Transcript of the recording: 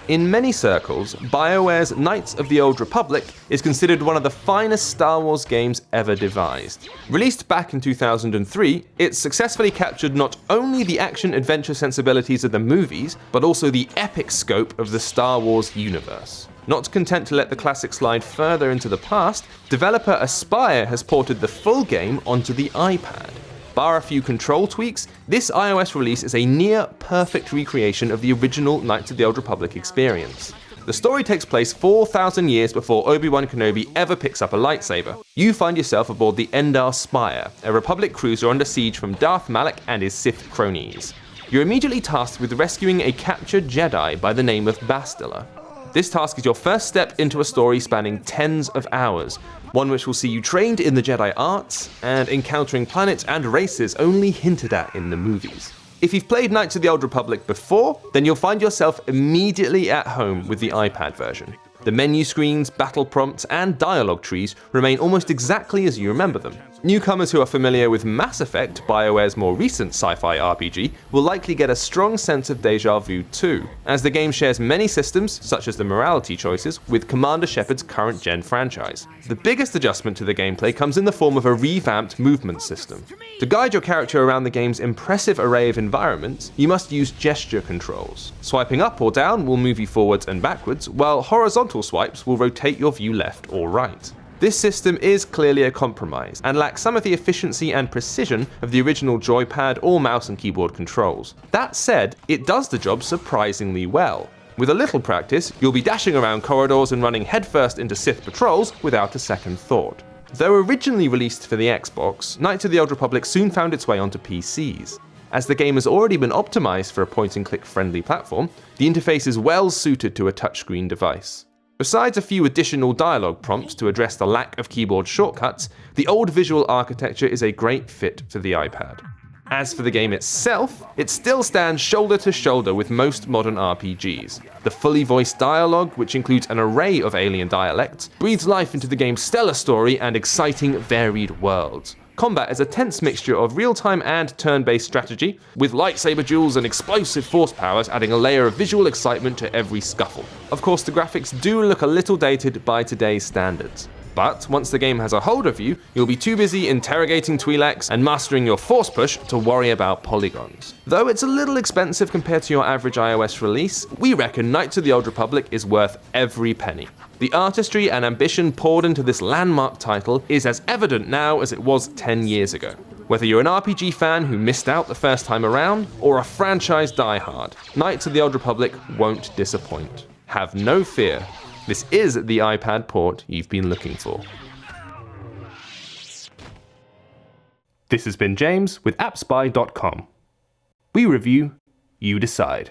In many circles, BioWare's Knights of the Old Republic is considered one of the finest Star Wars games ever devised. Released back in 2003, it successfully captured not only the action-adventure sensibilities of the movies, but also the epic scope of the Star Wars universe. Not content to let the classic slide further into the past, developer Aspyr has ported the full game onto the iPad. Bar a few control tweaks, this iOS release is a near-perfect recreation of the original Knights of the Old Republic experience. The story takes place 4,000 years before Obi-Wan Kenobi ever picks up a lightsaber. You find yourself aboard the Endar Spire, a Republic cruiser under siege from Darth Malak and his Sith cronies. You're immediately tasked with rescuing a captured Jedi by the name of Bastila. This task is your first step into a story spanning tens of hours, one which will see you trained in the Jedi arts and encountering planets and races only hinted at in the movies. If you've played Knights of the Old Republic before, then you'll find yourself immediately at home with the iPad version. The menu screens, battle prompts, and dialogue trees remain almost exactly as you remember them. Newcomers who are familiar with Mass Effect, BioWare's more recent sci-fi RPG, will likely get a strong sense of déjà vu too, as the game shares many systems, such as the morality choices, with Commander Shepard's current-gen franchise. The biggest adjustment to the gameplay comes in the form of a revamped movement system. To guide your character around the game's impressive array of environments, you must use gesture controls. Swiping up or down will move you forwards and backwards, while horizontal swipes will rotate your view left or right. This system is clearly a compromise, and lacks some of the efficiency and precision of the original joypad or mouse and keyboard controls. That said, it does the job surprisingly well. With a little practice, you'll be dashing around corridors and running headfirst into Sith patrols without a second thought. Though originally released for the Xbox, Knights of the Old Republic soon found its way onto PCs. As the game has already been optimized for a point-and-click friendly platform, the interface is well suited to a touchscreen device. Besides a few additional dialogue prompts to address the lack of keyboard shortcuts, the old visual architecture is a great fit for the iPad. As for the game itself, it still stands shoulder to shoulder with most modern RPGs. The fully voiced dialogue, which includes an array of alien dialects, breathes life into the game's stellar story and exciting, varied worlds. Combat is a tense mixture of real-time and turn-based strategy, with lightsaber duels and explosive force powers adding a layer of visual excitement to every scuffle. Of course, the graphics do look a little dated by today's standards. But once the game has a hold of you, you'll be too busy interrogating Twi'leks and mastering your force push to worry about polygons. Though it's a little expensive compared to your average iOS release, we reckon Knights of the Old Republic is worth every penny. The artistry and ambition poured into this landmark title is as evident now as it was 10 years ago. Whether you're an RPG fan who missed out the first time around, or a franchise diehard, Knights of the Old Republic won't disappoint. Have no fear. This is the iPad port you've been looking for. This has been James with appspy.com. We review, you decide.